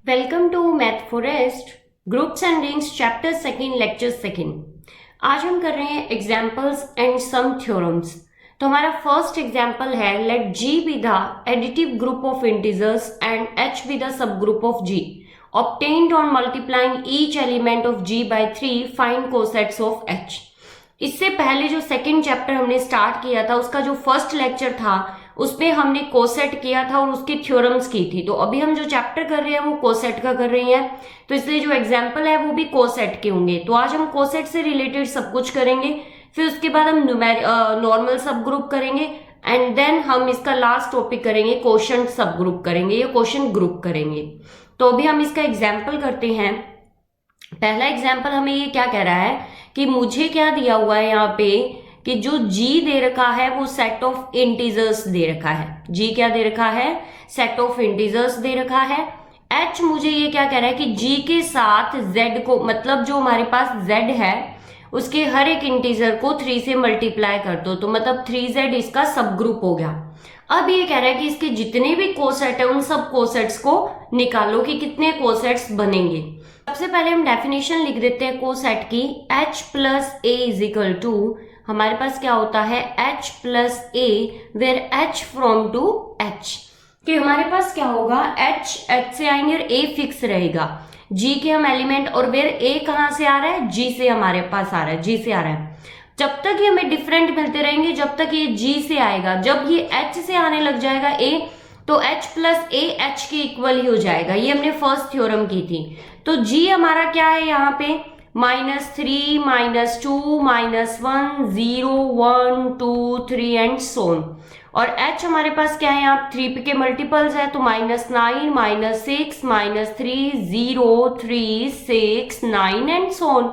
Welcome to math forest groups and rings chapter second lecture second. आज हम कर रहे हैं एग्जांपल्स एंड सम थ्योरम्स। तो हमारा फर्स्ट एग्जांपल है let G be the additive group of integers and H be the subgroup of G obtained on multiplying each element of G by 3 find cosets of H। इससे पहले जो second chapter हमने start किया था उसका जो first lecture था उसमें हमने कोसेट किया था और उसकी थ्योरम्स की थी। तो अभी हम जो चैप्टर कर रहे हैं वो कोसेट का कर रहे हैं, तो इसलिए जो एग्जांपल है वो भी कोसेट के होंगे। तो आज हम कोसेट से रिलेटेड सब कुछ करेंगे, फिर उसके बाद हम नॉर्मल सब ग्रुप करेंगे एंड देन हम इसका लास्ट टॉपिक करेंगे क्वोशंट सब ग्रुप करेंगे या क्वोशंट ग्रुप करेंगे। तो अभी हम इसका एग्जाम्पल करते हैं। पहला एग्जाम्पल हमें ये क्या कह रहा है कि मुझे क्या दिया हुआ है यहाँ पे कि जो G दे रखा है वो सेट ऑफ इंटीजर्स दे रखा है। G क्या दे रखा है? सेट ऑफ इंटीजर्स दे रखा है। H मुझे ये क्या कह रहा है कि G के साथ Z को, मतलब जो हमारे पास Z है उसके हर एक इंटीजर को 3 से मल्टीप्लाई कर दो, तो मतलब 3Z इसका सब ग्रुप हो गया। अब ये कह रहा है कि इसके जितने भी कोसेट है उन सब कोसेट्स को निकालो कि कितने कोसेट्स बनेंगे। सबसे पहले हम डेफिनेशन लिख देते हैं कोसेट की। H plus a is equal to, हमारे पास क्या होता है H plus a where H from to H, कि हमारे पास क्या होगा H से आएंगे और A फिक्स रहेगा। G के हम एलिमेंट और वेयर A कहाँ से आ रहा है? G से हमारे पास आ रहा है, G से आ रहा है। जब तक ये हमें डिफरेंट मिलते रहेंगे जब तक ये G से आएगा, जब ये H से आने लग जाएगा A तो H प्लस ए H के इक्वल ही हो जाएगा। ये हमने फर्स्ट थ्योरम की थी। तो G हमारा क्या है यहाँ पे -3, -2, -1, 0, 1, 2, 3 एंड सोन। और H हमारे पास क्या है यहाँ 3 के मल्टीपल्स है, तो -9, -6, -3, 0, 3, 6, 9 एंड सोन।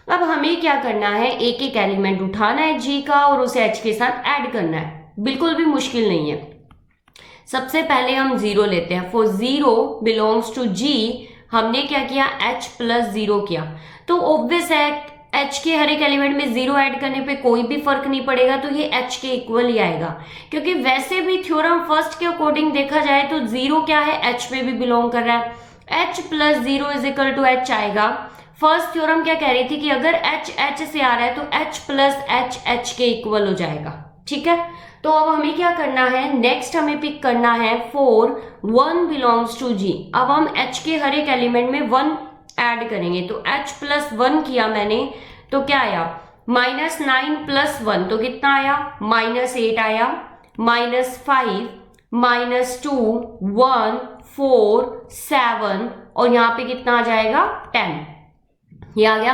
अब हमें क्या करना है, एक एक एलिमेंट उठाना है G का और उसे H के साथ ऐड करना है। बिल्कुल भी मुश्किल नहीं है। सबसे पहले हम 0 लेते हैं। फॉर 0 बिलोंग्स टू G हमने क्या किया H प्लस 0 किया, तो ऑब्वियस है H के हर एक एलिमेंट में 0 ऐड करने पे कोई भी फर्क नहीं पड़ेगा, तो ये H के इक्वल ही आएगा। क्योंकि वैसे भी थ्योरम फर्स्ट के अकॉर्डिंग देखा जाए तो 0 क्या है H में भी बिलोंग कर रहा है। H plus 0 is equal to H आएगा। फर्स्ट थ्योरम क्या कह रही थी कि अगर H से आ रहा है तो H प्लस H के इक्वल हो जाएगा। ठीक है, तो अब हमें क्या करना है, नेक्स्ट हमें पिक करना है फॉर 1 बिलोंग्स टू G। अब हम H के हर एक एलिमेंट में 1 ऐड करेंगे, तो H प्लस 1 किया मैंने, तो क्या आया -9 प्लस 1, तो कितना आया -8 आया, -5, -2, 1, 4, 7 और यहाँ पे कितना आ जाएगा 10। ये आ गया।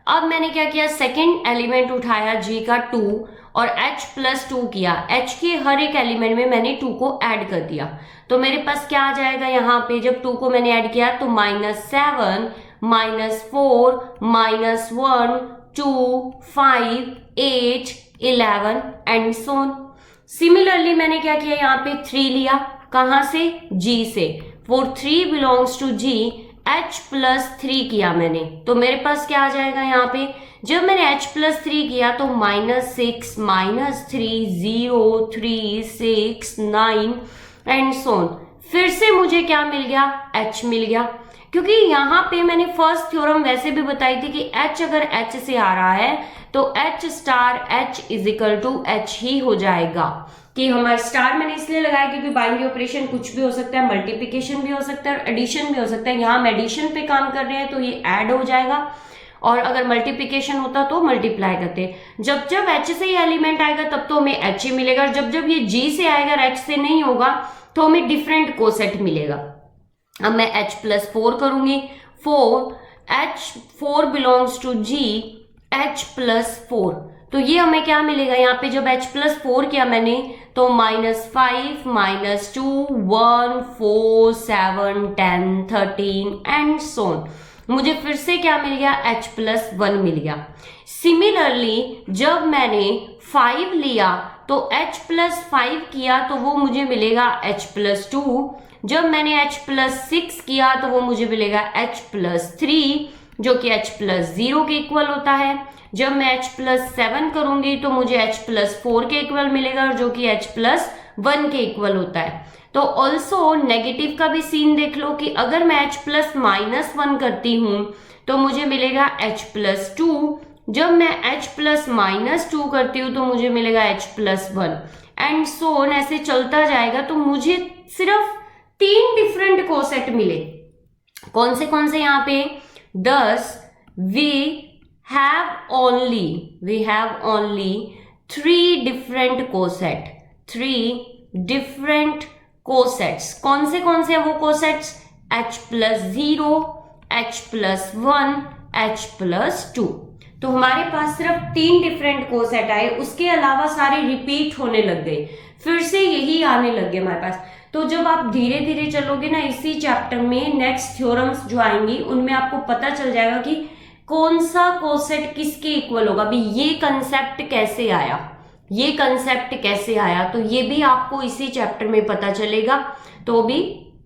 अब मैंने क्या किया, सेकेंड एलिमेंट उठाया G का 2 और H प्लस 2 किया। H के हर एक एलिमेंट में मैंने 2 को ऐड कर दिया, तो मेरे पास क्या आ जाएगा यहाँ पे, जब 2 को मैंने ऐड किया तो -7, -4, -1, 2, 5, 8, 11 एंड सोन। सिमिलरली मैंने क्या किया, यहाँ पे 3 लिया, कहाँ से? G से। For 3 belongs to G H plus 3 किया मैंने, तो मेरे पास क्या आ जाएगा यहाँ पे, जब मैंने H प्लस 3 किया तो -6, -3, 0, 3, 6, 9 एंड सोन। फिर से मुझे क्या मिल गया, H मिल गया। क्योंकि यहाँ पे मैंने फर्स्ट थ्योरम वैसे भी बताई थी कि H अगर H से आ रहा है तो H star H is equal to H ही हो जाएगा। कि हमारा स्टार मैंने इसलिए लगाया क्योंकि बाइनरी ऑपरेशन कुछ भी हो सकता है, मल्टीप्लिकेशन भी हो सकता है और एडिशन भी हो सकता है। यहाँ हम एडिशन पे काम कर रहे हैं तो ये ऐड हो जाएगा, और अगर मल्टीप्लिकेशन होता तो मल्टीप्लाई करते। जब जब H से ये एलिमेंट आएगा तब तो हमें H ही मिलेगा, जब जब ये G से आएगा H से नहीं होगा तो हमें डिफरेंट कोसेट मिलेगा। अब मैं H प्लस 4 करूंगी। 4 belongs to G H plus 4, तो ये हमें क्या मिलेगा यहाँ पे, जब H प्लस 4 किया मैंने तो -5, -2, 1, 4, 7, 10, 13 एंड सोन। मुझे फिर से क्या मिल गया, H प्लस 1 मिल गया। सिमिलरली जब मैंने 5 लिया तो H प्लस 5 किया तो वो मुझे मिलेगा H प्लस 2। जब मैंने H प्लस 6 किया तो वो मुझे मिलेगा H प्लस 3 जो कि H प्लस 0 के इक्वल होता है। जब मैं H प्लस 7 करूंगी तो मुझे H प्लस 4 के इक्वल मिलेगा और जो कि H प्लस 1 के इक्वल होता है। तो ऑल्सो नेगेटिव का भी सीन देख लो कि अगर मैं h प्लस माइनस 1 करती हूं तो मुझे मिलेगा h प्लस 2, जब मैं h प्लस माइनस 2 करती हूं तो मुझे मिलेगा h plus 1 and so on, ऐसे चलता जाएगा। तो मुझे सिर्फ 3 डिफरेंट कोसेट मिले। कौन से यहाँ पे? Thus we have only 3 different coset, 3 different cosets. कौन से वो cosets? h plus 0, h plus 1, h plus 2। तो हमारे पास सिर्फ 3 डिफरेंट कोसेट आए, उसके अलावा सारे रिपीट होने लग गए, फिर से यही आने लग गए हमारे पास। तो जब आप धीरे धीरे चलोगे ना इसी चैप्टर में, नेक्स्ट थ्योरम्स जो आएंगी उनमें आपको पता चल जाएगा कि कौन सा कोसेट किसके इक्वल होगा। अभी ये कंसेप्ट कैसे आया, तो ये भी आपको इसी चैप्टर में पता चलेगा। तो भी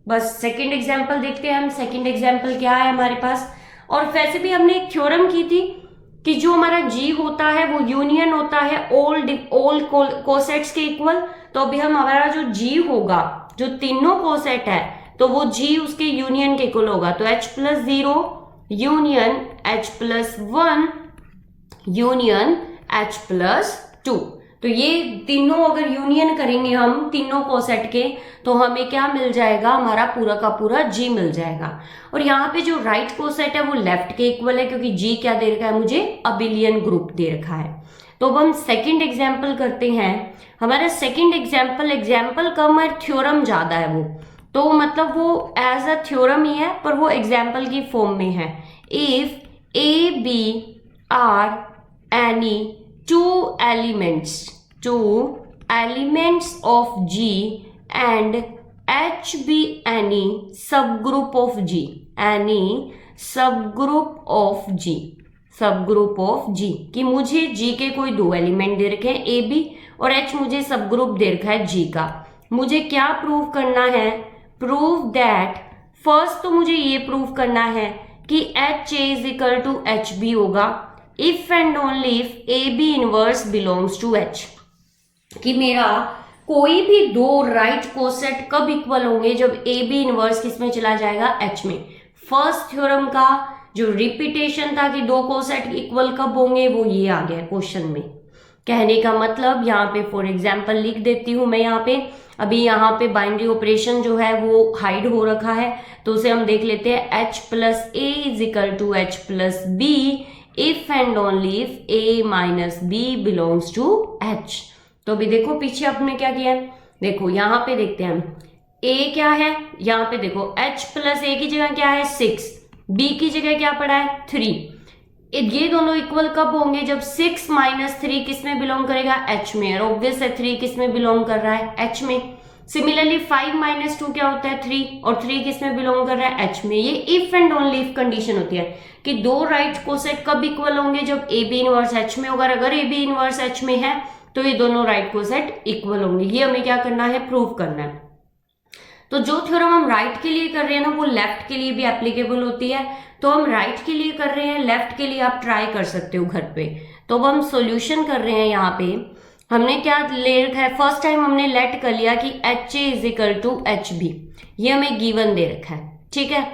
बस सेकंड एग्जांपल देखते हैं हम। सेकंड एग्जांपल क्या है हमारे पास? और वैसे भी हमने एक थ्योरम की थी कि जो हमारा G होता है वो यूनियन होता है ऑल कोसेट्स के इक्वल। तो अभी हमारा जो G होगा, जो तीनों कोसेट है, तो वो G उसके यूनियन के इक्वल होगा। तो h plus 0 union h plus 1 union h plus 2। तो ये तीनों अगर यूनियन करेंगे हम तीनों कोसेट के, तो हमें क्या मिल जाएगा? हमारा पूरा का पूरा G मिल जाएगा। और यहाँ पे जो राइट कोसेट है वो लेफ्ट के इक्वल है, क्योंकि G क्या दे रखा है मुझे? अबिलियन ग्रुप दे रखा है। तो अब हम सेकंड एग्जाम्पल करते हैं। हमारा सेकंड एग्जाम्पल कम है, थ्योरम ज्यादा है वो, तो मतलब वो एज अ थ्योरम ही है पर वो एग्जाम्पल की फॉर्म में है। If A B are any two elements of G and H be any subgroup of G, subgroup of G कि मुझे G के कोई 2 एलिमेंट दे रखे हैं A B और H मुझे सब ग्रुप दे रखा है G का। मुझे क्या प्रूव करना है? प्रूव दैट, फर्स्ट तो मुझे ये प्रूव करना है कि H A is equal to H B होगा if and only if A B inverse belongs to H। कि मेरा कोई भी 2 राइट कोसेट कब इक्वल होंगे? जब ए बी इनवर्स किस में चला जाएगा? H में। फर्स्ट थ्योरम का जो रिपीटेशन था कि 2 कोसेट इक्वल कब होंगे, वो ये आ गया क्वेश्चन में। कहने का मतलब यहाँ पे फॉर एग्जाम्पल लिख देती हूं मैं। यहाँ पे अभी यहाँ पे बाइनरी ऑपरेशन जो है वो हाइड हो रखा है, तो उसे हम देख लेते हैं। H plus a is equal to H plus b if and only if a minus b belongs to H। तो अभी देखो पीछे आपने क्या किया है, देखो यहाँ पे देखते हैं हम a क्या है। यहाँ पे देखो H प्लस a की जगह क्या है? 6, b की जगह क्या पड़ा है? 3। ये दोनों इक्वल कब होंगे? जब 6 माइनस 3 किस में बिलोंग करेगा? H में। और ऑब्वियस है 3 किस में बिलोंग कर रहा है? H में। सिमिलरली 5 माइनस 2 क्या होता है? 3, और 3 किस में बिलोंग कर रहा है? H में। ये if and only if condition होती है कि 2 राइट कोसेट कब इक्वल होंगे? जब ए बी इनवर्स H में होगा। अगर ए बी इनवर्स H में है तो ये दोनों राइट कोसेट इक्वल होंगे। ये हमें क्या करना है? प्रूव करना है। तो जो थ्योरम हम राइट के लिए कर रहे हैं ना, वो लेफ्ट के लिए भी एप्लीकेबल होती है। तो हम राइट के लिए कर रहे हैं, लेफ्ट के लिए आप ट्राई कर सकते हो घर पे। तो अब हम सॉल्यूशन कर रहे हैं। यहाँ पे हमने क्या ले रखा है? फर्स्ट टाइम हमने लेट कर लिया कि H A is equal to H B, ये हमें गिवन दे रखा है, ठीक है।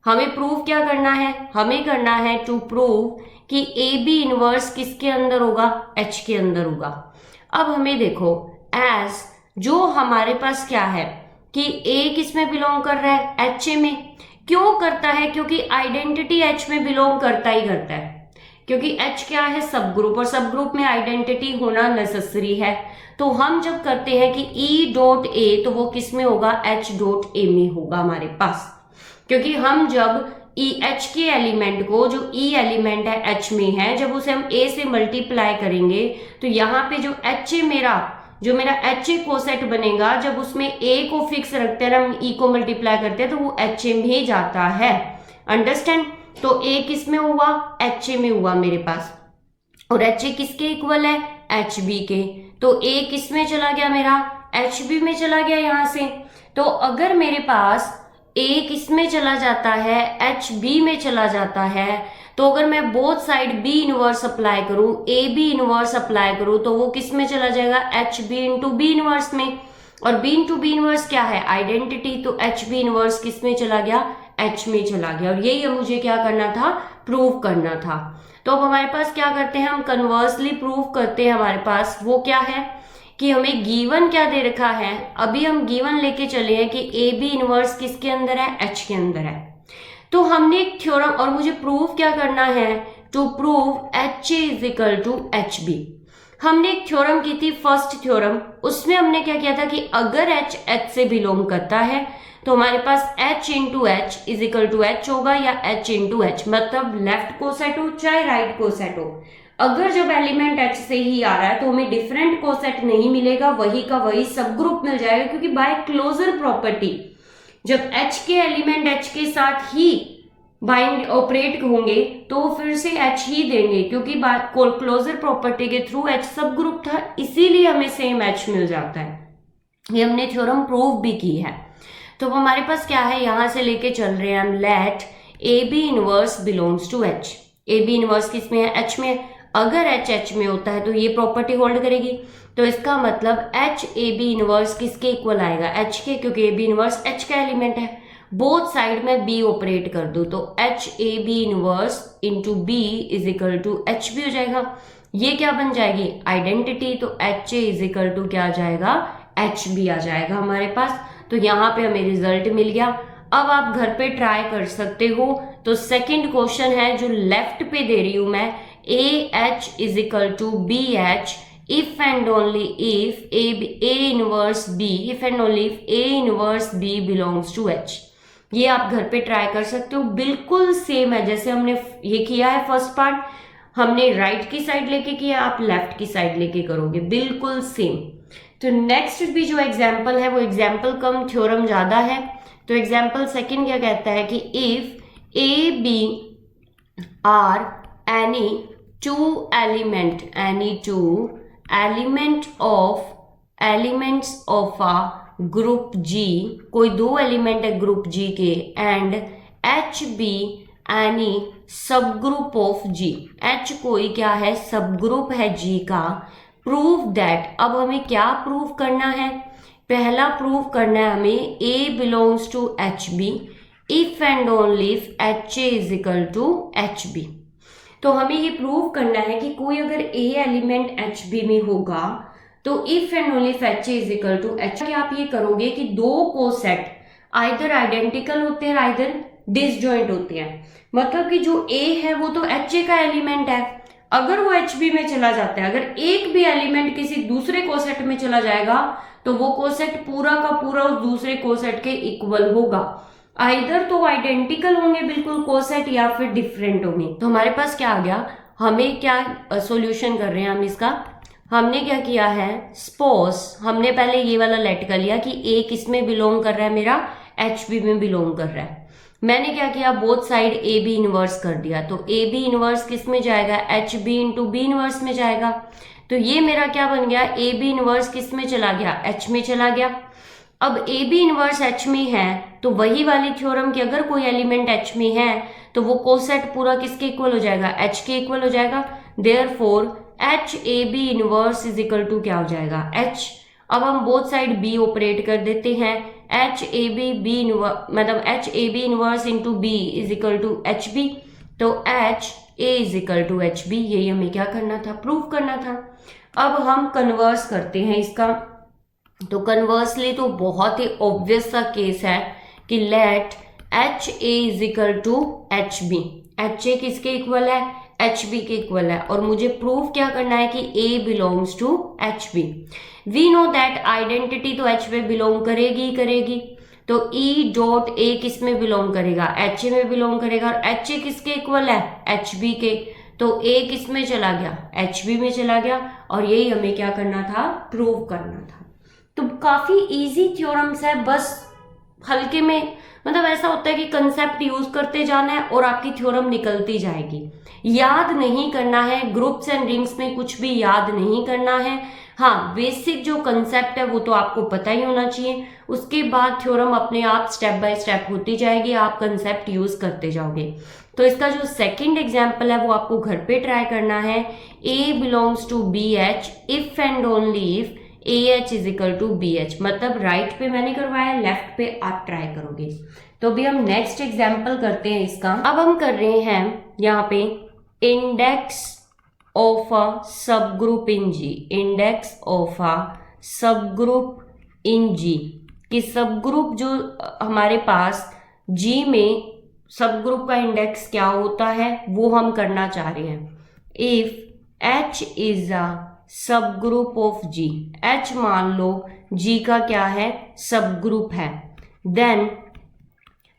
हमें प्रूव क्या करना है? हमें करना है टू प्रूव कि ए बी इनवर्स किसके अंदर होगा? H के अंदर होगा। अब हमें देखो एज जो हमारे पास क्या है कि A किस में बिलोंग कर रहा है? H A में। क्यों करता है? क्योंकि आइडेंटिटी H में बिलोंग करता ही करता है, क्योंकि H क्या है? सब ग्रुप, और सब ग्रुप में आइडेंटिटी होना नेसेसरी है। तो हम जब करते हैं कि E डॉट A, तो वो किस में होगा? H डॉट A में होगा हमारे पास। क्योंकि हम जब H के एलिमेंट को, जो E एलिमेंट है H में है, जब उसे हम A से मल्टीप्लाई करेंगे तो यहाँ पे जो HA मेरा HA कोसेट बनेगा, जब उसमें A को फिक्स रखते हैं, हम E को मल्टीप्लाई करते हैं, तो वो HA में ही जाता है। अंडरस्टैंड? तो A किस में हुआ? HA में हुआ मेरे पास। और HA किसके इक्वल है? HB के। तो A किस में चला गया? मेरा HB में चला गया यहाँ से। तो अगर मेरे पास A किस में चला जाता है? HB में चला जाता है। तो अगर मैं both side B inverse apply करूं, AB इनवर्स अप्लाई करूं, तो वो किस में चला जाएगा? HB इंटू B इनवर्स में। और बी इंटू बी इनवर्स क्या है, आइडेंटिटी, तो एच बी इनवर्स किस में चला गया, एच में चला गया। और यही मुझे क्या करना था, प्रूव करना था। तो अब हमारे पास क्या करते हैं, हम कन्वर्सली प्रूव करते हैं। हमारे पास वो क्या है कि हमें गिवन क्या दे रखा है, अभी हम गिवन लेके चले हैं कि ए बी इनवर्स किसके अंदर है, एच के अंदर है। तो हमने एक थ्योरम, और मुझे प्रूव क्या करना है, to prove H A is equal to H B. हमने एक थ्योरम की थी, फर्स्ट थ्योरम, उसमें हमने क्या किया था कि अगर एच एच से बिलोंग करता है तो हमारे पास H into H is equal to H होगा, या एच इंटू एच, मतलब लेफ्ट कोसेट हो चाहे राइट कोसेट हो, अगर जब एलिमेंट एच से ही आ रहा है तो हमें डिफरेंट कोसेट नहीं मिलेगा, वही का वही सब ग्रुप मिल जाएगा। क्योंकि बाय क्लोजर प्रॉपर्टी जब एच के एलिमेंट एच के साथ ही बाइंड ऑपरेट होंगे तो फिर से एच ही देंगे, क्योंकि क्लोजर प्रॉपर्टी के थ्रू एच सब ग्रुप था, इसीलिए हमें सेम एच मिल जाता है। ये हमने थ्योरम प्रूव भी की है। तो हमारे पास क्या है, यहां से लेके चल रहे हैं हम, let A B inverse belongs to H. A B inverse किस में है, एच में। अगर एच एच में होता है तो ये प्रॉपर्टी होल्ड करेगी, तो इसका मतलब एच ए बी इनवर्स किसके इक्वल आएगा, एच के, क्योंकि ए बी इनवर्स एच का एलिमेंट है। बोथ साइड में बी ऑपरेट कर दो तो H A B inverse into B is equal to H B हो जाएगा। ये क्या बन जाएगी, आइडेंटिटी, तो H A is equal to क्या आ जाएगा, एच बी आ जाएगा हमारे पास। तो यहाँ पे हमें रिजल्ट मिल गया। अब आप घर पे ट्राई कर सकते हो। तो सेकंड क्वेश्चन है जो लेफ्ट पे दे रही हूं मैं, A H is equal to B H if and only if A inverse B, if and only if A inverse B belongs to H। ये आप घर पे ट्राई कर सकते हो, बिल्कुल सेम है जैसे हमने ये किया है फर्स्ट पार्ट, हमने राइट की साइड लेके किया, आप लेफ्ट की साइड लेके करोगे, बिल्कुल सेम। तो नेक्स्ट भी जो एग्जाम्पल है वो एग्जाम्पल कम थ्योरम ज्यादा है। तो एग्जाम्पल सेकंड क्या कहता है कि if A B are any two elements of a group G, कोई दो एलिमेंट है ग्रुप G के, and H be any subgroup of G, H कोई क्या है, सबग्रुप है G का, प्रूव दैट। अब हमें क्या प्रूव करना है, पहला प्रूव करना है हमें A belongs to HB if and only if HA is equal to HB। तो हमें ये प्रूव करना है कि कोई अगर A एलिमेंट HB में होगा तो if and only if H is equal to H, आप ये करोगे कि दो कोसेट आइदर आइडेंटिकल होते हैं आइदर डिसजॉइंट होते हैं। मतलब कि जो A है वो तो HA का एलिमेंट है, अगर वो HB में चला जाता है, अगर एक भी एलिमेंट किसी दूसरे कोसेट में चला जाएगा तो वो कोसेट पूरा का पूरा उस दूसरे कोसेट के इक्वल होगा। आइदर तो आइडेंटिकल होंगे बिल्कुल कोसेट या फिर डिफरेंट होंगे। तो हमारे पास क्या आ गया, हमें क्या सॉल्यूशन कर रहे हैं हम इसका, हमने क्या किया है, सपोज हमने पहले ये वाला लेट कर लिया कि ए किस में बिलोंग कर रहा है, मेरा HB में बिलोंग कर रहा है। मैंने क्या किया, both side A B inverse कर दिया, तो ए बी इनवर्स किस में जाएगा, HB इंटू बी इनवर्स में जाएगा। तो ये मेरा क्या बन गया, ए बी इनवर्स किस में चला गया, H में चला गया। अब ए बी इनवर्स H में है तो वही वाली थ्योरम कि अगर कोई एलिमेंट H में है तो वो कोसेट पूरा किसके इक्वल हो जाएगा, H के इक्वल हो जाएगा। Therefore H A B inverse is equal to क्या हो जाएगा, H। अब हम बोथ साइड B ऑपरेट कर देते हैं, एच ए बी मतलब H A B inverse into B is equal to H B, तो H A is equal to H B. यही हमें क्या करना था, प्रूव करना था। अब हम कन्वर्स करते हैं इसका। तो कन्वर्सली तो बहुत ही ऑब्वियस सा केस है कि let H A is equal to H B. H A किसके इक्वल है, एच बी के इक्वल है, और मुझे प्रूव क्या करना है कि A belongs to H B. We know that identity तो एच में बिलोंग करेगी करेगी, तो ई डॉट ए किस में बिलोंग करेगा, एच ए में बिलोंग करेगा, और एच ए किसके इक्वल है, एच बी के, तो ए किस में चला गया, एच बी में चला गया। और यही हमें क्या करना था, प्रूव करना था। तो काफी इजी थ्योरम्स है, बस हल्के में मतलब ऐसा होता है कि कंसेप्ट यूज करते जाना है और आपकी थ्योरम निकलती जाएगी। याद नहीं करना है, ग्रुप्स एंड रिंग्स में कुछ भी याद नहीं करना है। हाँ, बेसिक जो कंसेप्ट है वो तो आपको पता ही होना चाहिए, उसके बाद थ्योरम अपने आप स्टेप बाय स्टेप होती जाएगी, आप कंसेप्ट यूज करते जाओगे। तो इसका जो सेकंड एग्जाम्पल है वो आपको घर पे ट्राई करना है। A belongs to B H if and only if AH is equal to BH, मतलब राइट पे मैंने करवाया, लेफ्ट पे आप ट्राई करोगे। तो अभी हम नेक्स्ट एग्जाम्पल करते हैं इसका। अब हम कर रहे हैं यहाँ पे index of a subgroup in G, index of a subgroup in G, कि सब ग्रुप जो हमारे पास G में सब ग्रुप का इंडेक्स क्या होता है वो हम करना चाह रहे हैं। If H is a subgroup of G, H मान लो G का क्या है, सब ग्रुप है, then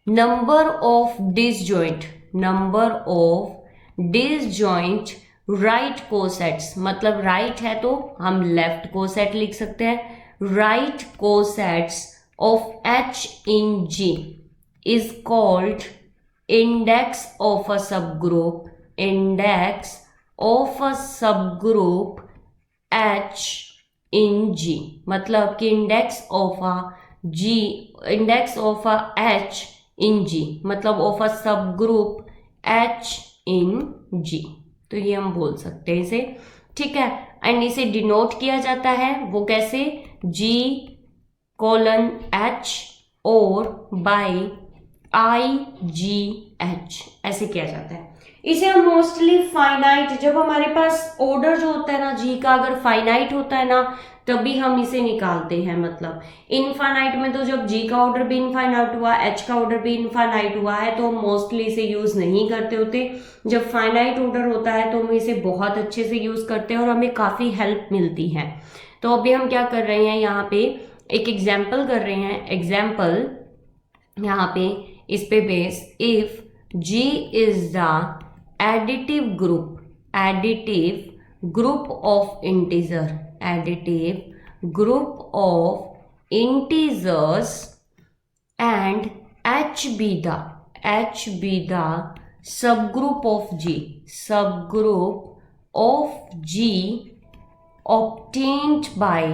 number of disjoint, number of disjoint right cosets, मतलब राइट है तो हम लेफ्ट कोसेट लिख सकते हैं, right cosets of H in G is called index of a subgroup, index of a subgroup H in G, मतलब कि index of a G, index of a H in G, मतलब of a सब group H in G, तो ये हम बोल सकते हैं इसे, ठीक है। एंड इसे डिनोट किया जाता है वो कैसे, G:H और बाई IGH, ऐसे किया जाता है। इसे हम मोस्टली फाइनाइट, जब हमारे पास ऑर्डर जो होता है ना जी का अगर फाइनाइट होता है ना तभी हम इसे निकालते हैं, मतलब इनफाइनाइट में तो जब जी का ऑर्डर भी इनफाइनाइट हुआ, एच का ऑर्डर भी इनफाइनाइट हुआ है तो हम मोस्टली इसे यूज नहीं करते होते। जब फाइनाइट ऑर्डर होता है तो हम इसे बहुत अच्छे से यूज करते हैं और हमें काफी हेल्प मिलती है। तो अभी हम क्या कर रहे हैं, यहाँ पे एक एग्जाम्पल कर रहे हैं, एग्जाम्पल यहाँ पे इस पे base, if G is the additive group of integer, additive group of integers and H be the subgroup of G, subgroup of G obtained by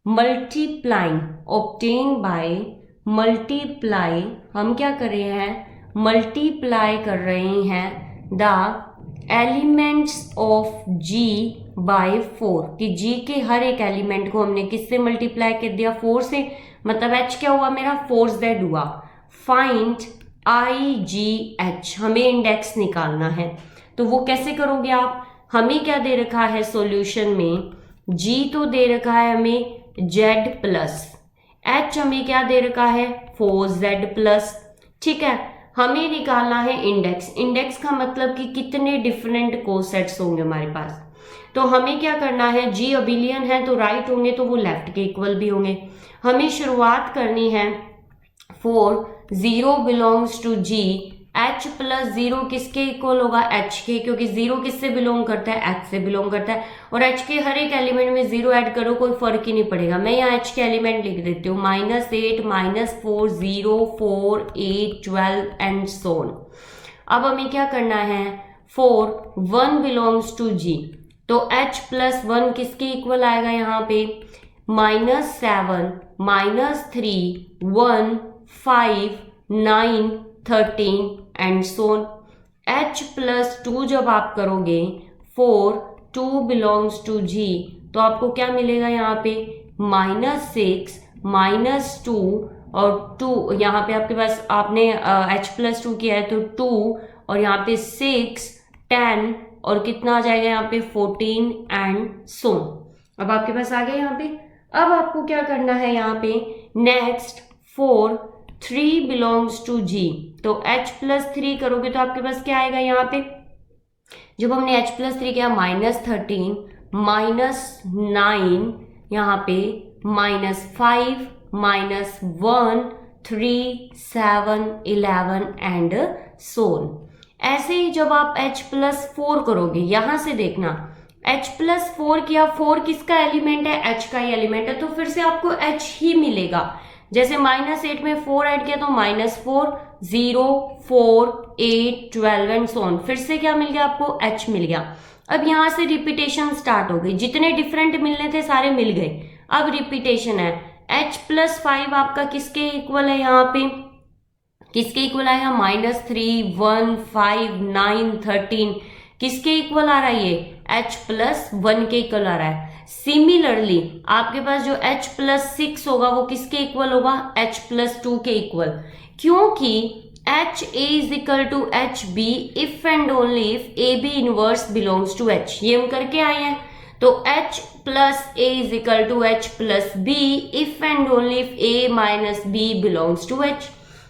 multiplying, obtained by multiply, हम क्या कर रहे हैं, मल्टीप्लाई कर रहे हैं the elements of G by 4, कि G के हर एक एलिमेंट को हमने किससे मल्टीप्लाई कर दिया, 4 से, मतलब H क्या हुआ मेरा 4Z हुआ। फाइंड IGH, हमें इंडेक्स निकालना है, तो वो कैसे करोगे आप, हमें क्या दे रखा है सॉल्यूशन में, G तो दे रखा है हमें Z प्लस, H हमें क्या दे रखा है 4Z प्लस, ठीक है। हमें निकालना है इंडेक्स, इंडेक्स का मतलब कि कितने डिफरेंट कोसेट्स होंगे हमारे पास, तो हमें क्या करना है, G अबिलियन है तो राइट होंगे तो वो लेफ्ट के इक्वल भी होंगे। हमें शुरुआत करनी है for 0 belongs to G, H plus 0 किसके इक्वल होगा, H के, क्योंकि 0 किससे बिलोंग करता है, H से बिलोंग करता है, और H के हर एक एलिमेंट में 0 ऐड करो कोई फर्क ही नहीं पड़ेगा। मैं यहाँ H के एलिमेंट लिख देती हूँ, -8, -4, 0, 4, 8, 12 एंड सो ऑन। अब हमें क्या करना है, फॉर 1 बिलोंग्स टू G, तो H प्लस 1 किसके इक्वल आएगा यहाँ पे, -7, -3, 1, 5, 9, 13 एंड सोन। H प्लस 2 जब आप करोगे फॉर 2 बिलोंग्स टू G, तो आपको क्या मिलेगा यहाँ पे, -6, -2 और 2, यहाँ पे आपके पास आपने H प्लस 2 किया है तो 2, और यहाँ पे 6, 10 और कितना आ जाएगा यहाँ पे 14 एंड सो। अब आपके पास आ गया यहाँ पे। अब आपको क्या करना है यहाँ पे, next for 3 belongs to G, तो H प्लस 3 करोगे तो आपके पास क्या आएगा यहाँ पे, जब हमने H प्लस 3 किया -13, -9, यहाँ पे -5, -1, 3, 7, 11 एंड सोन। ऐसे ही जब आप H प्लस 4 करोगे, यहां से देखना H प्लस 4 किया, 4 किसका एलिमेंट है, H का ही एलिमेंट है, तो फिर से आपको H ही मिलेगा। जैसे -8 में 4 ऐड किया तो -4, 0, 4, 8, 12 एंड सो ऑन, फिर से क्या मिल गया आपको, H मिल गया। अब यहां से रिपीटेशन स्टार्ट हो गई, जितने डिफरेंट मिलने थे सारे मिल गए, अब रिपीटेशन है। H प्लस 5 आपका किसके इक्वल है, यहाँ पे किसके इक्वल आएगा, -3, 1, 5, 9, 13, किसके इक्वल आ रहा है ये, H+1 के इक्वल आ रहा है। सिमिलरली आपके पास जो H+6 होगा वो किसके इक्वल होगा, H+2 के इक्वल, क्योंकि HA is equal to HB if and only if AB inverse belongs to H, ये हम करके आए हैं। तो H+A is equal to H+B if and only if A minus B belongs to H।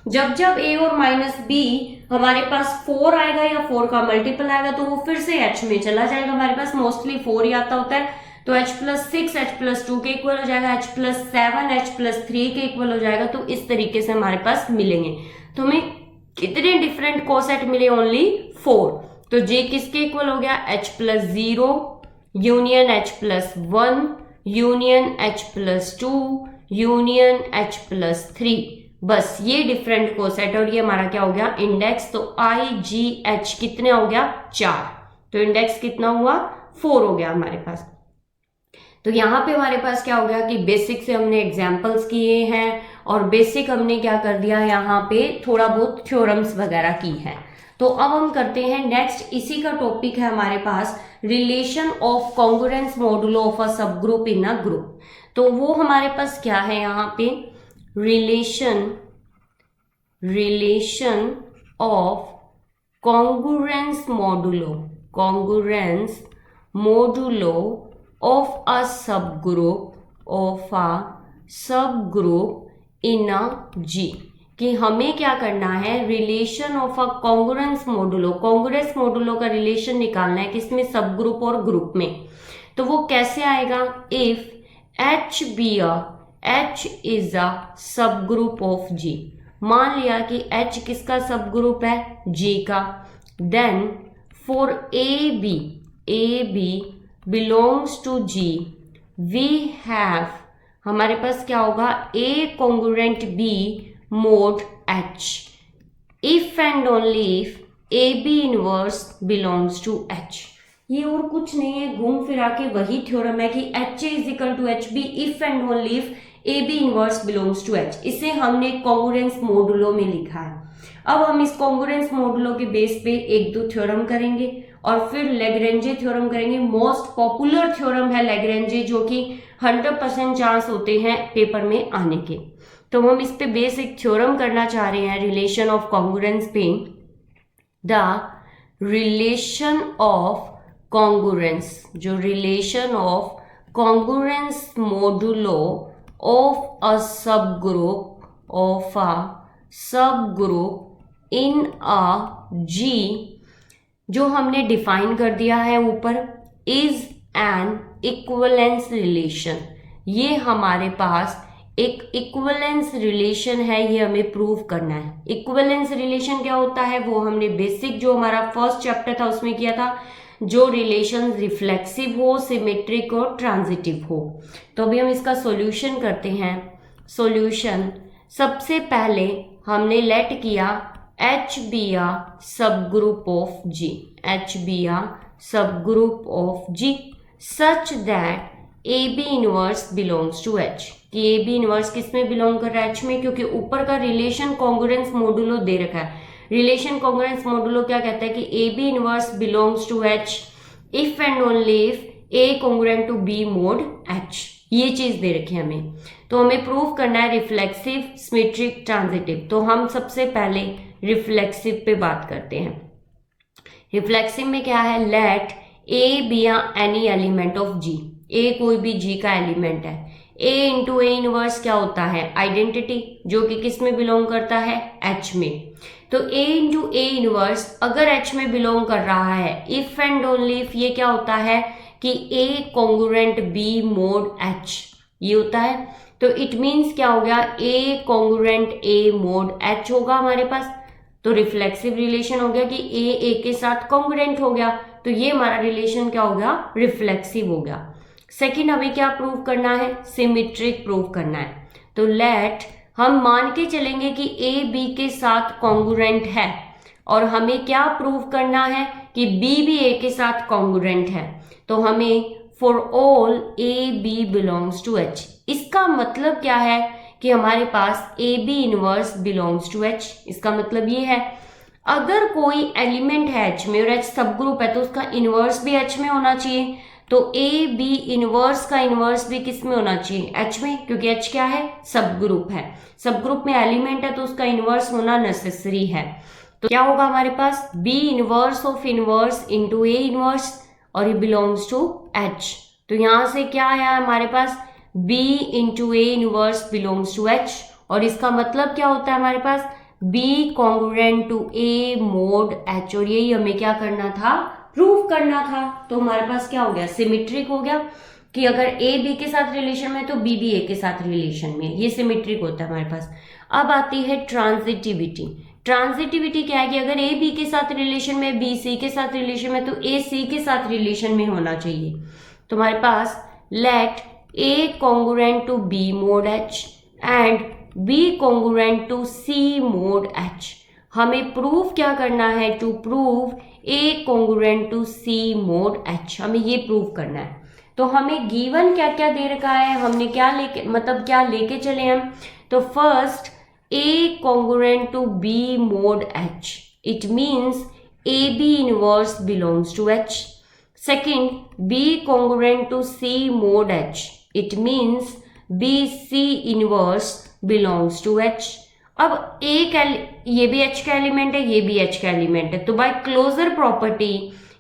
जब जब A और माइनस B हमारे पास 4 आएगा या 4 का मल्टीपल आएगा तो वो फिर से H में चला जाएगा। हमारे पास मोस्टली 4 ही आता होता है, तो H+6 H+2 के इक्वल हो जाएगा, H+7 H+3 के इक्वल हो जाएगा। तो इस तरीके से हमारे पास मिलेंगे। तो हमें कितने डिफरेंट कोसेट मिले, ओनली 4। तो J किसके इक्वल हो गया, H+0 union H+1 union H+2 union H+3, बस ये डिफरेंट कोसेट और ये हमारा क्या हो गया, इंडेक्स। तो IGH कितने हो गया, 4। तो इंडेक्स कितना हुआ, 4 हो गया हमारे पास। तो यहाँ पे हमारे पास क्या हो गया कि बेसिक से हमने एग्जाम्पल्स किए हैं और बेसिक हमने क्या कर दिया, यहाँ पे थोड़ा बहुत थ्योरम्स वगैरह की है। तो अब हम करते हैं नेक्स्ट, इसी का टॉपिक है हमारे पास relation of congruence modulo of a subgroup in a group. तो वो हमारे पास क्या है यहाँ पे, relation of congruence modulo of a subgroup in a G, कि हमें क्या करना है, relation of a congruence modulo का रिलेशन निकालना है, किसमें, सब ग्रुप और ग्रुप में। तो वो कैसे आएगा, if H is a subgroup of G, मान लिया कि H किसका सब ग्रुप है, G का, then for AB belongs to G we have, हमारे पास क्या होगा, A congruent B mod H if and only if AB inverse belongs to H। ये और कुछ नहीं है, घूम फिरा के वही थ्योरम है कि HA is equal to HB if and only if AB inverse belongs to H। इसे हमने कॉन्ग्रुएंस मॉडुलो में लिखा है। अब हम इस कॉन्ग्रुएंस मॉडुलो के बेस पे एक दो थ्योरम करेंगे और फिर लैग्रेंजे थ्योरम करेंगे। मोस्ट पॉपुलर थ्योरम है लैग्रेंजे, जो कि 100% चांस होते हैं पेपर में आने के। तो हम इस पे बेसिक थ्योरम करना चाह रहे हैं रिलेशन ऑफ कॉन्ग्रुएंस पे। द रिलेशन ऑफ कॉन्ग्रुएंस, जो relation of congruence modulo of a subgroup in a G, जो हमने डिफाइन कर दिया है ऊपर, इज एन इक्विवेलेंस रिलेशन। ये हमारे पास एक इक्विवेलेंस रिलेशन है, ये हमें प्रूव करना है। इक्विवेलेंस रिलेशन क्या होता है वो हमने बेसिक जो हमारा फर्स्ट चैप्टर था उसमें किया था, जो रिलेशन रिफ्लेक्सिव हो, सिमेट्रिक और ट्रांजिटिव हो। तो अभी हम इसका सॉल्यूशन करते हैं। सॉल्यूशन, सबसे पहले हमने लेट किया H be a subgroup of G, H be a subgroup of G such that AB inverse belongs to H, कि AB inverse किस में बिलोंग कर रहा है, H में, क्योंकि ऊपर का रिलेशन कॉन्ग्रुएंस मॉडुलो दे रखा है। रिलेशन कॉन्ग्रुएंस मॉडुलो क्या कहता है कि AB inverse belongs to H if and only if A congruent to B mod H, ये चीज दे रखी है हमें। तो हमें प्रूव करना है रिफ्लेक्सिव, सिमेट्रिक, ट्रांजिटिव। तो हम सबसे पहले रिफ्लेक्सिव पे बात करते हैं। रिफ्लेक्सिव में क्या है, let A be any element of G, A कोई भी G का एलिमेंट है। A इंटू ए इनवर्स क्या होता है, आइडेंटिटी, जो कि किस में बिलोंग करता है, H में। तो A इंटू ए इनवर्स अगर H में बिलोंग कर रहा है, इफ एंड ओनली इफ ये क्या होता है कि A congruent B mod H, ये होता है। तो इट मीन्स क्या हो गया, A congruent A mod H होगा हमारे पास। तो रिफ्लेक्सिव रिलेशन हो गया कि A के साथ कॉन्ग्रुएंट हो गया, तो ये हमारा रिलेशन क्या हो गया, रिफ्लेक्सिव हो गया। सेकंड हमें क्या प्रूव करना है, सिमेट्रिक प्रूव करना है। तो लेट हम मान के चलेंगे कि A B के साथ कॉन्ग्रुएंट है और हमें क्या प्रूव करना है कि B भी A के साथ कॉन्ग्रुएंट है। तो हमें for all A B belongs to H, इसका मतलब क्या है कि हमारे पास AB inverse belongs to H। इसका मतलब ये है अगर कोई एलिमेंट है H में और H सब ग्रुप है तो उसका इनवर्स भी H में होना चाहिए। तो ए बी इनवर्स का इनवर्स भी किस में होना चाहिए? H में, क्योंकि H क्या है? सब ग्रुप है। सब ग्रुप में एलिमेंट है तो उसका इनवर्स होना नेसेसरी है। तो क्या होगा हमारे पास? B inverse of inverse into A inverse और ये बिलोंग्स टू H। तो यहां से क्या आया हमारे पास? B into A inverse belongs to H। और इसका मतलब क्या होता है हमारे पास? B congruent to A mod H। और यही हमें क्या करना था? प्रूव करना था। तो हमारे पास क्या हो गया? सिमेट्रिक हो गया कि अगर A B के साथ रिलेशन में तो B भी A के साथ रिलेशन में, ये सिमेट्रिक होता है हमारे पास। अब आती है ट्रांजिटिविटी। ट्रांजिटिविटी क्या है कि अगर A B के साथ रिलेशन में, B C के साथ रिलेशन में, तो A C के साथ रिलेशन में होना चाहिए। तो हमारे पास late A congruent to B mod H and B congruent to C mod H। हमें प्रूव क्या करना है? To prove A congruent to C mod H, हमें ये प्रूव करना है। तो हमें गिवन क्या क्या दे रखा है, हमने क्या लेके मतलब क्या लेके चले हम? तो first A congruent to B mod H, it means AB inverse belongs to H। Second, B congruent to C mod H, it means BC inverse belongs to H। अब ये भी H का एलिमेंट है, ये भी H का element है, तो बाय क्लोजर प्रॉपर्टी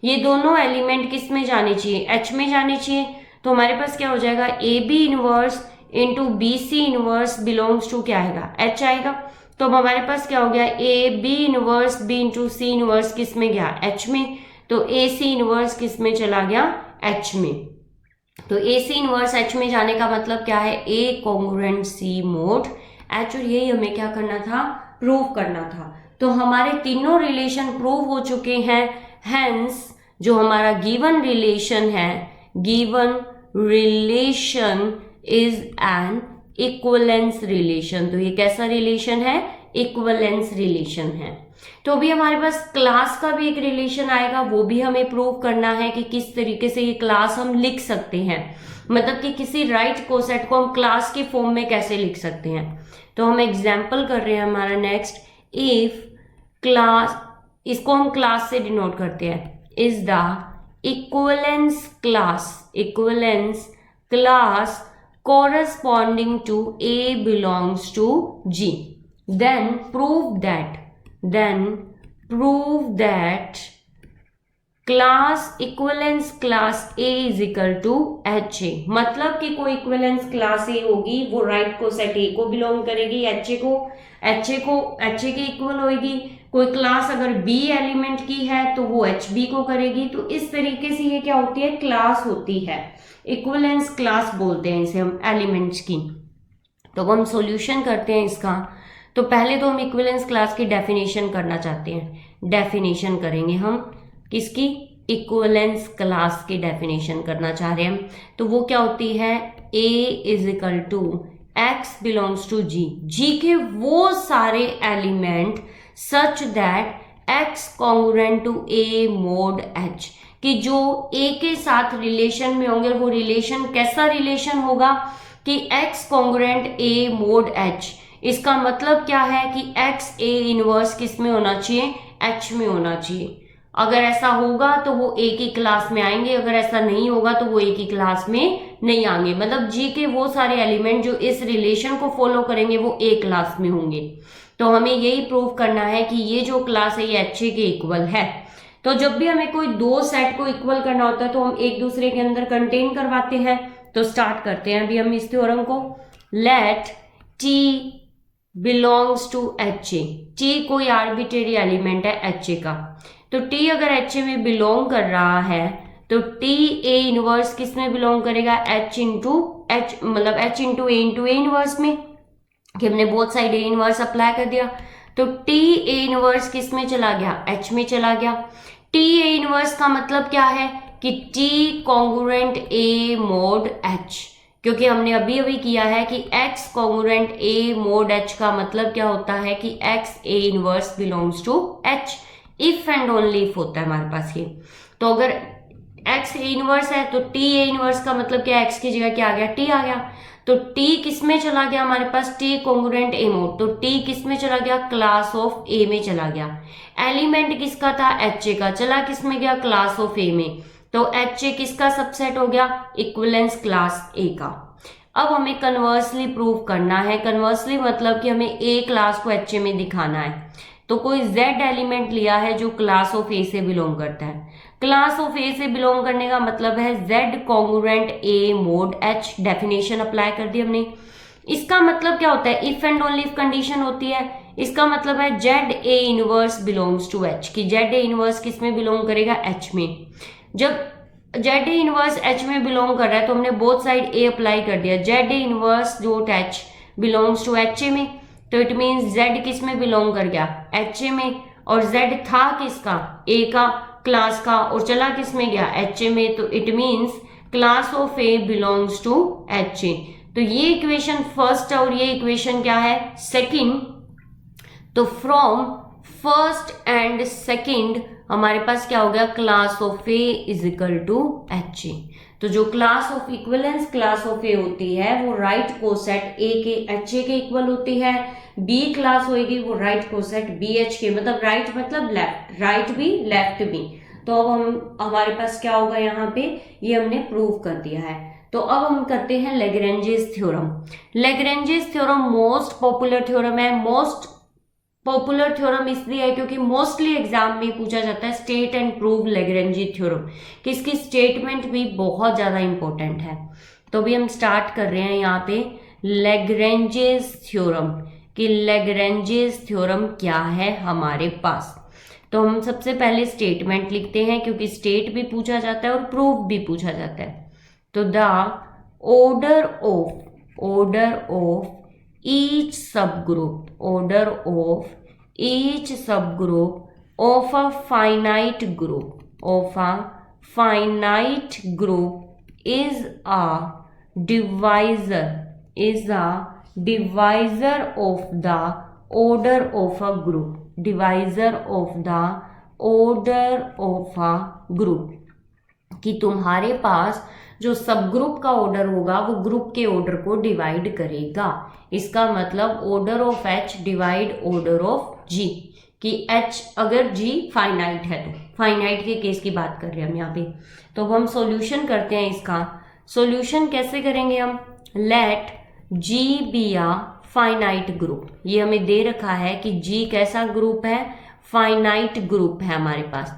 ये दोनों एलिमेंट किस में जाने चाहिए? H में जाने चाहिए। तो हमारे पास क्या हो जाएगा? AB inverse into BC inverse belongs to क्या आएगा? H आएगा। तो अब हमारे पास क्या हो गया? AB inverse B into C inverse किस में गया? H में। तो AC इनवर्स किस में चला गया? H में। तो AC इनवर्स H में जाने का मतलब क्या है? A congruent C mode H। और यही हमें क्या करना था? प्रूव करना था। तो हमारे तीनों रिलेशन प्रूव हो चुके हैं। हेंस जो हमारा गिवन रिलेशन है, given relation is an equivalence relation. तो ये कैसा रिलेशन है? इक्विवेलेंस रिलेशन है। तो अभी हमारे पास क्लास का भी एक रिलेशन आएगा, वो भी हमें प्रूव करना है कि किस तरीके से ये क्लास हम लिख सकते हैं, मतलब कि किसी राइट कोसेट को हम क्लास के फॉर्म में कैसे लिख सकते हैं। तो हम एग्जाम्पल कर रहे हैं हमारा नेक्स्ट, इफ क्लास, इसको हम क्लास से डिनोट करते हैं, is the equivalence class corresponding to A belongs to G, then prove that class equivalence class A is equal to HA। मतलब कि कोई इक्विवेलेंस क्लास A होगी वो राइट कोसेट A को बिलोंग करेगी, HA के इक्वल होगी। कोई क्लास अगर B एलिमेंट की है तो वो HB को करेगी। तो इस तरीके से ये क्या होती है? क्लास होती है। इक्विवेलेंस क्लास बोलते हैं इसे हम एलिमेंट्स की। तो हम सॉल्यूशन करते हैं इसका। तो पहले तो हम इक्विवेलेंस क्लास की डेफिनेशन करना चाहते हैं। डेफिनेशन करेंगे हम किसकी? इक्विवेलेंस क्लास की डेफिनेशन करना चाह रहे हैं हम। तो वो क्या होती है? A is equal to X belongs to G के वो सारे element such that X congruent to A mod H, कि जो A के साथ रिलेशन में होंगे। वो रिलेशन कैसा रिलेशन होगा? कि X congruent A mod H। इसका मतलब क्या है कि X A इनवर्स किस में होना चाहिए? H में होना चाहिए। अगर ऐसा होगा तो वो A की क्लास में आएंगे, अगर ऐसा नहीं होगा तो वो A की क्लास में नहीं आएंगे। मतलब G के वो सारे एलिमेंट जो इस रिलेशन को फॉलो करेंगे वो A क्लास में होंगे। तो हमें यही प्रूव करना है कि ये जो क्लास है ये HA के इक्वल है। तो जब भी हमें कोई दो सेट को इक्वल करना होता है तो हम एक दूसरे के अंदर कंटेन करवाते हैं। तो स्टार्ट करते हैं अभी हम इस थ्योरम को। Let T belongs to HA। T कोई आर्बिट्रेरी एलिमेंट है HA का। तो T अगर HA में बिलोंग कर रहा है तो T A इनवर्स किस में बिलोंग करेगा? H इंटू H, मतलब H इंटू A इनवर्स में, कि हमने both side A inverse apply कर दिया। तो T A इनवर्स किस में चला गया? H में चला गया। T A इनवर्स का मतलब क्या है? कि T congruent A mod H, क्योंकि हमने अभी किया है कि X congruent A mod H का मतलब क्या होता है? कि X A inverse belongs to H। If and only if होता है हमारे पास ये। तो अगर X A इनवर्स है तो T A इनवर्स का मतलब क्या? X की जगह क्या आ गया? T आ गया। तो टी किस में चला गया हमारे पास, टी कॉन्ग्रुएंट ए मोड, तो टी किस में चला गया, क्लास ऑफ ए में चला गया। एलिमेंट किसका था, एच ए का, चला किस में गया, क्लास ऑफ ए में, तो एच ए किसका सबसेट हो गया, इक्विवेलेंस क्लास ए का। अब हमें कन्वर्सली प्रूव करना है, कन्वर्सली मतलब कि हमें ए क्लास को एच ए में दिखाना है। तो कोई जेड एलिमेंट लिया है जो क्लास ऑफ ए से बिलोंग करता है, क्लास ऑफ ए से बिलोंग करने का मतलब है Z congruent A mod H, definition apply कर दी हमने। इसका मतलब क्या होता है, if and only if condition होती है। इसका मतलब है Z A inverse belongs to H, कि जेड ए इनवर्स किस में बिलोंग करेगा, एच में। जब जेड ए इनवर्स एच में बिलोंग कर रहा है तो हमने बोथ साइड ए अप्लाई कर दिया, जेड ए इनवर्स जो H belongs to H A में, तो इट मीन्स जेड किस में बिलोंग कर गया, एच ए में, और जेड था किसका, ए का, क्लास का, और चला किस में गया, एच ए में, तो it means class of A belongs to H A. तो ये इक्वेशन फर्स्ट और ये इक्वेशन क्या है, सेकंड। तो फ्रॉम फर्स्ट एंड सेकंड हमारे पास क्या हो गया, class of A is equal to H A. तो जो class of equivalence class of A होती है वो राइट कोसेट ए के एच ए के इक्वल होती है, बी क्लास होगी वो राइट कोसेट बी एच के, मतलब राइट मतलब लेफ्ट, राइट भी लेफ्ट भी। तो अब हम हमारे पास क्या होगा यहाँ पे, ये हमने प्रूव कर दिया है। तो अब हम करते हैं Lagrange's theorem. Lagrange's theorem most popular theorem है, मोस्ट पॉपुलर थ्योरम इसलिए है क्योंकि मोस्टली एग्जाम में पूछा जाता है स्टेट एंड प्रूव लैग्रेंजी थ्योरम, कि इसकी स्टेटमेंट भी बहुत ज्यादा इंपॉर्टेंट है। तो भी हम स्टार्ट कर रहे हैं यहाँ पे लैग्रेंजेस थ्योरम, कि लैग्रेंजेस थ्योरम क्या है हमारे पास। तो हम सबसे पहले स्टेटमेंट लिखते हैं क्योंकि स्टेट भी पूछा जाता है और प्रूफ भी पूछा जाता है। तो the order of each subgroup, order of each subgroup of a finite group, is a divisor, of the order of a group, divisor of the order of a group, कि तुम्हारे पास जो सब ग्रुप का ऑर्डर होगा वो group के order को divide करेगा। इसका मतलब order of H divide order of G, कि एच अगर जी फाइनाइट है, तो फाइनाइट के केस की बात कर रहे हैं हम यहाँ पे। तो हम सॉल्यूशन करते हैं इसका। सॉल्यूशन कैसे करेंगे हम, late G B a finite group, ये हमें दे रखा है कि जी कैसा ग्रुप है, फाइनाइट ग्रुप है हमारे पास।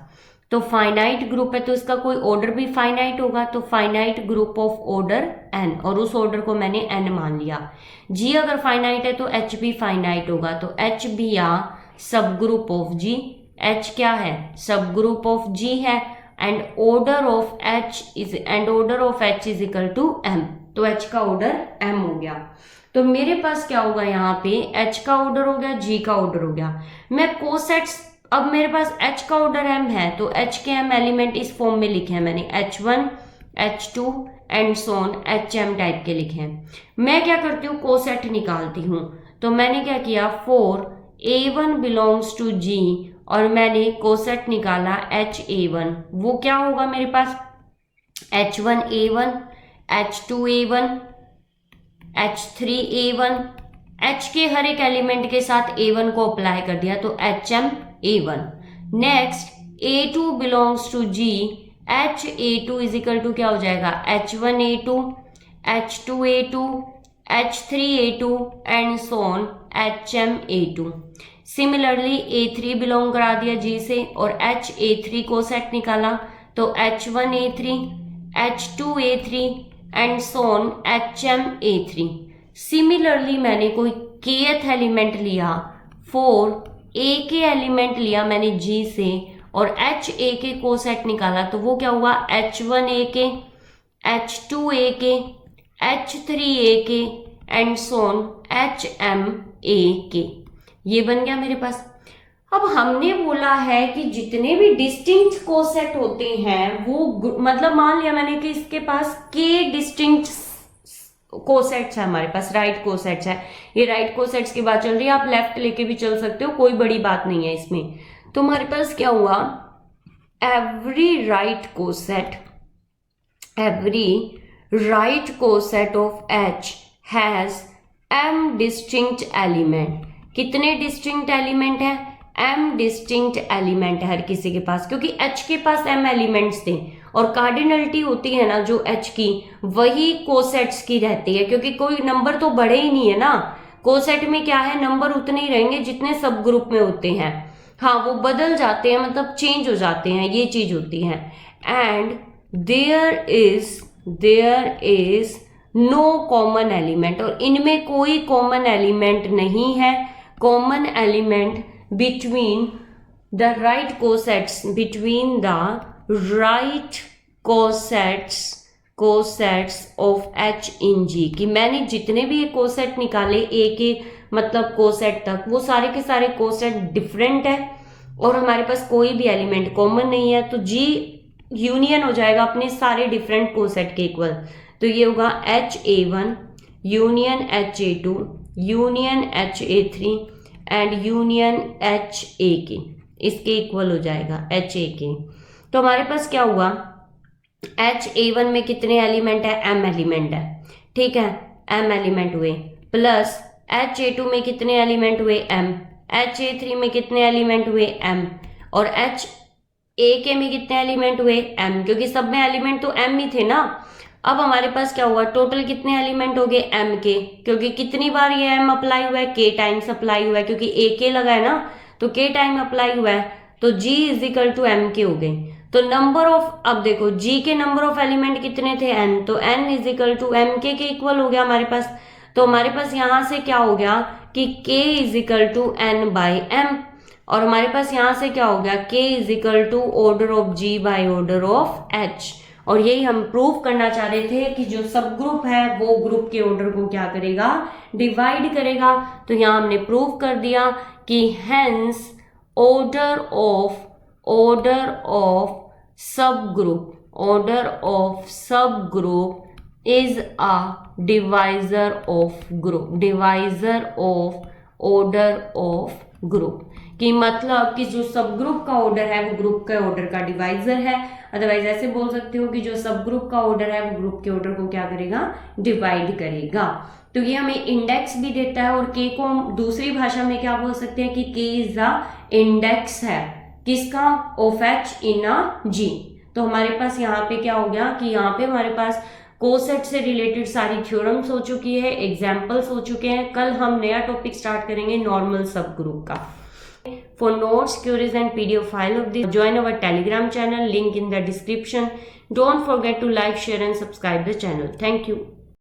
तो फाइनाइट ग्रुप है तो इसका कोई ऑर्डर भी फाइनाइट होगा, तो finite group of order N, और उस ऑर्डर को मैंने एन मान लिया। जी अगर फाइनाइट है तो एच भी फाइनाइट होगा, तो एच भी आ सब ग्रुप ऑफ जी, एच क्या है, सब ग्रुप ऑफ जी है, and order of H is equal to M, तो एच का ऑर्डर एम हो गया। तो मेरे पास क्या होगा यहाँ पे, एच का ऑर्डर हो गया, जी का ऑर्डर हो गया। मैं कोसेट्स, अब मेरे पास h का ऑर्डर m है तो h के m एलिमेंट इस फॉर्म में लिखे हैं मैंने, h1, h2 and so on hm type के लिखे हैं। मैं क्या करती हूँ, कोसेट निकालती हूँ। तो मैंने क्या किया, for a1 belongs to g, और मैंने कोसेट निकाला ha1, वो क्या होगा मेरे पास, h1 a1, h2 a1, h3 a1, h के हर एक एलिमेंट के साथ a1 को अप्लाई कर दिया तो hm a1। Next a2 belongs to g, ha2 is equal to क्या हो जाएगा, h1 a2, h2 a2, h3 a2 and so on hm a2। Similarly a3 belong करा दिया g से और ha3 को सेट निकाला तो h1 a3, h2 a3 and so on hm a3। Similarly मैंने कोई kth एलिमेंट लिया, फोर ए के एलिमेंट लिया मैंने जी से और एच ए के को सेट निकाला तो वो क्या हुआ, h1 ए के, h2 ए के, h3 ए के एंड सोन hm ए के, ये बन गया मेरे पास। अब हमने बोला है कि जितने भी डिस्टिंक्ट कोसेट होते हैं वो, मतलब मान लिया मैंने कि इसके पास के डिस्टिंक्ट कोसेट्स है हमारे पास, राइट कोसेट्स है, ये राइट कोसेट्स की बात चल रही है, आप लेफ्ट लेके भी चल सकते हो, कोई बड़ी बात नहीं है इसमें। तो हमारे पास क्या हुआ, every right coset of H has m distinct element. कितने डिस्टिंक्ट एलिमेंट है? m डिस्टिंक्ट एलिमेंट है हर किसी के पास, क्योंकि h के पास m एलिमेंट्स थे और कार्डिनलिटी होती है ना जो h की, वही कोसेट्स की रहती है, क्योंकि कोई नंबर तो बढ़े ही नहीं है ना। कोसेट में क्या है, नंबर उतने ही रहेंगे जितने सब ग्रुप में होते हैं। हाँ, वो बदल जाते हैं, मतलब चेंज हो जाते हैं, ये चीज होती है। And there is no common element, और इनमें कोई कॉमन एलिमेंट नहीं है। Common element between the right cosets, between the right cosets of H in G, कि मैंने जितने भी कोसेट निकाले A के मतलब कोसेट तक, वो सारे के सारे कोसेट डिफरेंट है और हमारे पास कोई भी एलिमेंट कॉमन नहीं है, तो G यूनियन हो जाएगा अपने सारे डिफरेंट कोसेट के इक्वल। तो ये होगा HA1 union HA2 union HA3 and union HA इसके इक्वल हो जाएगा HA। तो हमारे पास क्या हुआ, HA1 में कितने एलिमेंट है? m एलिमेंट है, ठीक है, m एलिमेंट हुए, प्लस HA2 में कितने एलिमेंट हुए? m, HA3 में कितने एलिमेंट हुए? m, और HA में कितने एलिमेंट हुए? m, क्योंकि सब में एलिमेंट तो m ही थे ना। अब हमारे पास क्या हुआ, टोटल कितने एलिमेंट हो गए? m के, क्योंकि कितनी बार ये m अप्लाई हुआ है? k टाइम्स अप्लाई हुआ है, क्योंकि AK लगा है ना, तो k टाइम अप्लाई हुआ है, तो G is equal to m के हो गए। तो नंबर ऑफ, अब देखो G के नंबर ऑफ एलिमेंट कितने थे? n, तो n is equal to m के इक्वल हो गया हमारे पास। तो हमारे पास यहां से क्या हो गया कि k is equal to n by m, और हमारे पास यहां से क्या हो गया, k is equal to order of G by order of H। और यही हम प्रूव करना चाह रहे थे कि जो सब ग्रुप है वो ग्रुप के ऑर्डर को क्या करेगा, डिवाइड करेगा। तो यहाँ हमने प्रूव कर दिया कि हेंस ऑर्डर ऑफ सब group is a divisor of order of group, कि मतलब कि जो सब ग्रुप का ऑर्डर है वो ग्रुप के ऑर्डर का डिवाइजर है। अदरवाइज ऐसे बोल सकते हो कि जो सब ग्रुप का ऑर्डर है वो ग्रुप के ऑर्डर को क्या करेगा, डिवाइड करेगा। तो ये हमें इंडेक्स भी देता है, और के को हम दूसरी भाषा में क्या बोल सकते हैं कि के इज द इंडेक्स है किसका, of H in a G। तो हमारे पास यहाँ पे क्या हो गया कि यहाँ पे हमारे पास कोसेट से रिलेटेड सारी थ्योरम्स हो चुकी है, एग्जाम्पल्स हो चुके हैं। कल हम नया टॉपिक स्टार्ट करेंगे नॉर्मल सब ग्रुप का। For notes, queries and PDF file of this, join our Telegram channel, link in the description. Don't forget to like, share and subscribe the channel. Thank you.